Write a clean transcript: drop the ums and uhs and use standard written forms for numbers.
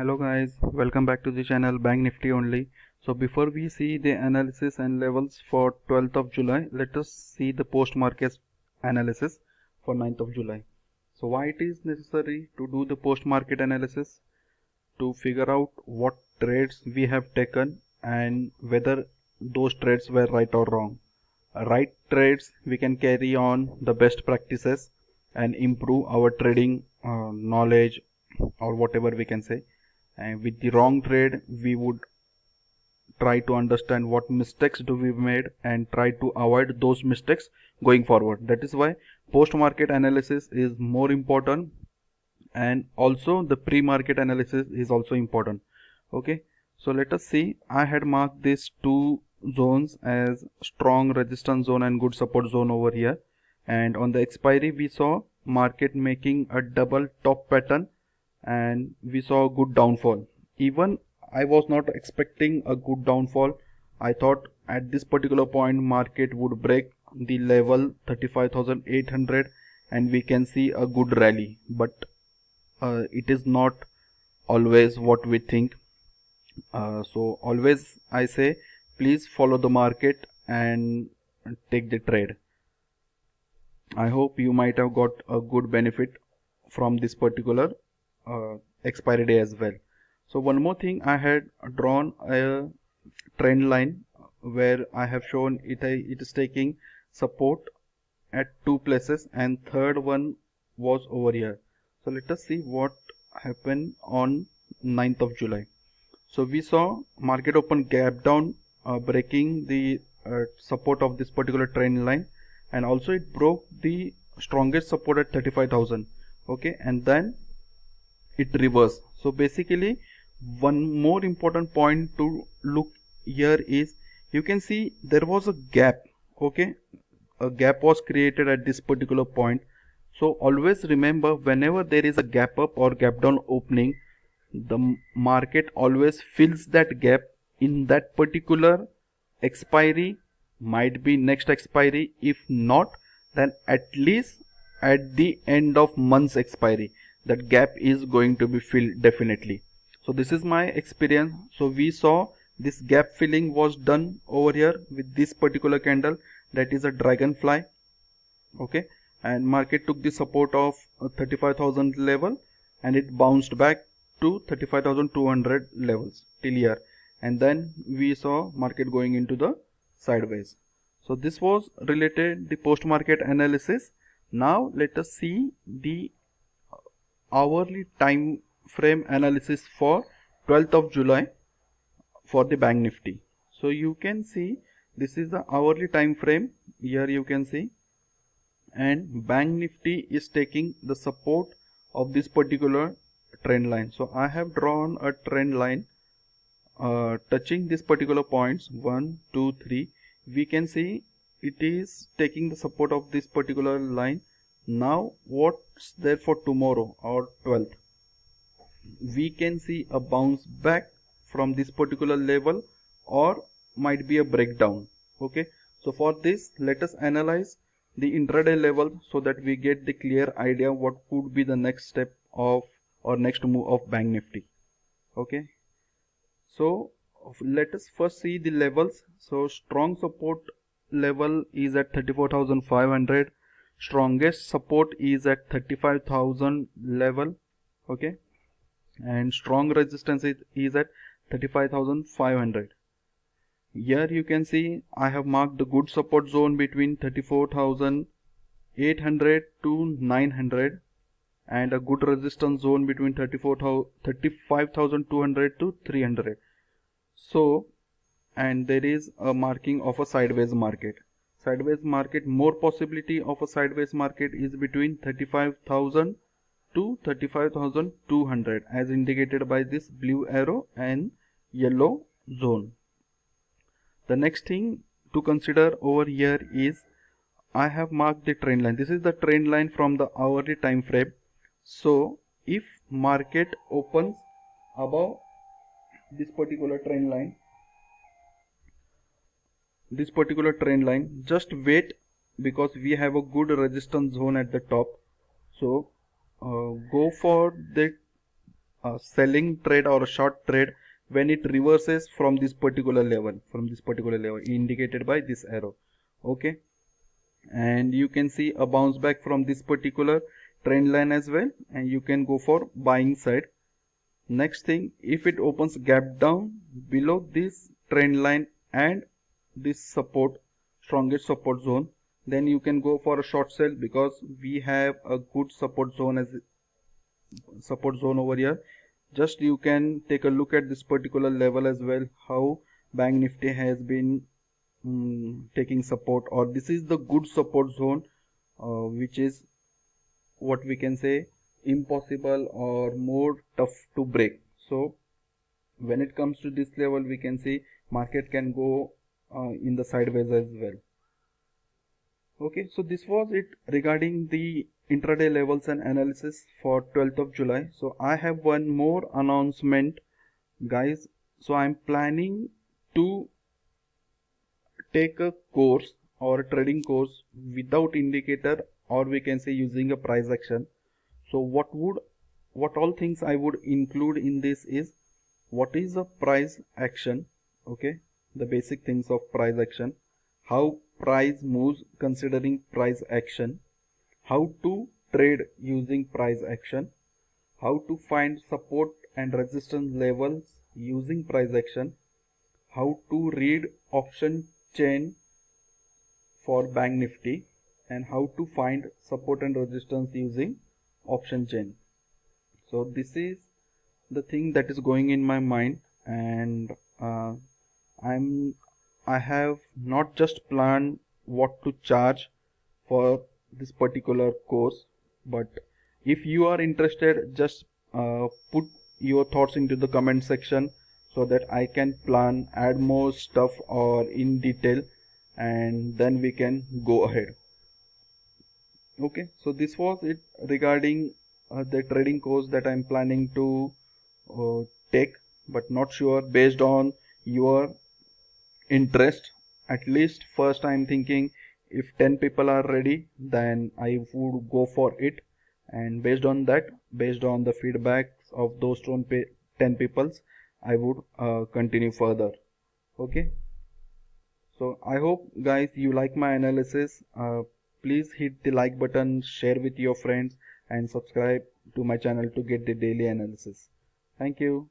Hello guys, welcome back to the channel Bank Nifty only. So before we see the analysis and levels for 12th of July, let us see the post market analysis for 9th of July. So why it is necessary to do the post market analysis? To figure out what trades we have taken and whether those trades were right or wrong. Right trades we can carry on the best practices and improve our trading knowledge or whatever we can say, and with the wrong trade we would try to understand what mistakes do we made and try to avoid those mistakes going forward. That is why post market analysis is more important, and also the pre-market analysis is also important. Okay, so let us see. I had marked these two zones as strong resistance zone and good support zone over here, and on the expiry we saw market making a double top pattern and we saw a good downfall. Even I was not expecting a good downfall. I thought at this particular point market would break the level 35,800 and we can see a good rally, but it is not always what we think. So always I say, please follow the market and take the trade. I hope you might have got a good benefit from this particular expiry day as well. So one more thing, I had drawn a trend line where I have shown it is taking support at two places and third one was over here. So let us see what happened on 9th of July. So we saw market open gap down, breaking the support of this particular trend line, and also it broke the strongest support at 35,000. Okay, and then it reversed. So basically one more important point to look here is, you can see there was a gap. Okay, a gap was created at this particular point. So always remember, whenever there is a gap up or gap down opening, the market always fills that gap in that particular expiry, might be next expiry. If not, then at least at the end of month's expiry, that gap is going to be filled definitely. So this is my experience. So we saw this gap filling was done over here with this particular candle, that is a dragonfly. Okay, and market took the support of 35,000 level and it bounced back to 35,200 levels till here, and then we saw market going into the sideways. So this was related the post market analysis. Now let us see the hourly time frame analysis for 12th of July for the Bank Nifty. So you can see this is the hourly time frame. Here you can see, and Bank Nifty is taking the support of this particular trend line. So I have drawn a trend line touching this particular points 1 2 3. We can see it is taking the support of this particular line. Now what's there for tomorrow or 12th? We can see a bounce back from this particular level or might be a breakdown. Okay, so for this let us analyze the intraday level so that we get the clear idea what could be the next step of or next move of Bank Nifty. Okay, so let us first see the levels. So strong support level is at 34,500, strongest support is at 35,000 level. Okay, and strong resistance is at 35,500. Here you can see I have marked the good support zone between 34,800 to 900 and a good resistance zone between 35,200 to 300. So, and there is a marking of a sideways market. Sideways market, more possibility of a sideways market is between 35,000 to 35,200 as indicated by this blue arrow and yellow zone. The next thing to consider over here is I have marked the trend line. This is the trend line from the hourly time frame. So if market opens above this particular trend line, just wait, because we have a good resistance zone at the top. So go for the a selling trade or a short trade when it reverses from this particular level indicated by this arrow. Okay, and you can see a bounce back from this particular trend line as well, and you can go for buying side. Next thing, if it opens gap down below this trend line and this strongest support zone, then you can go for a short sell, because we have a good support zone over here. Just you can take a look at this particular level as well, how Bank Nifty has been taking support, or this is the good support zone, which is what we can say impossible or more tough to break. So when it comes to this level, we can see market can go in the sideways as well. Okay, so this was it regarding the intraday levels and analysis for 12th of July. So I have one more announcement, guys. So I'm planning to take a course or a trading course without indicator, or we can say using a price action. So what all things I would include in this is, what is a price action? Okay, the basic things of price action, how price moves considering price action, how to trade using price action, how to find support and resistance levels using price action, how to read option chain for Bank Nifty, and how to find support and resistance using option chain. So this is the thing that is going in my mind, and I have not just planned what to charge for this particular course, but if you are interested, just put your thoughts into the comment section so that I can plan, add more stuff or in detail, and then we can go ahead. Okay, so this was it regarding the trading course that I'm planning to take, but not sure based on your interest. At least first I'm thinking, if 10 people are ready, then I would go for it, and based on that, based on the feedbacks of those 10 peoples, I would continue further. Okay, so I hope guys you like my analysis. Please hit the like button, share with your friends, and subscribe to my channel to get the daily analysis. Thank you.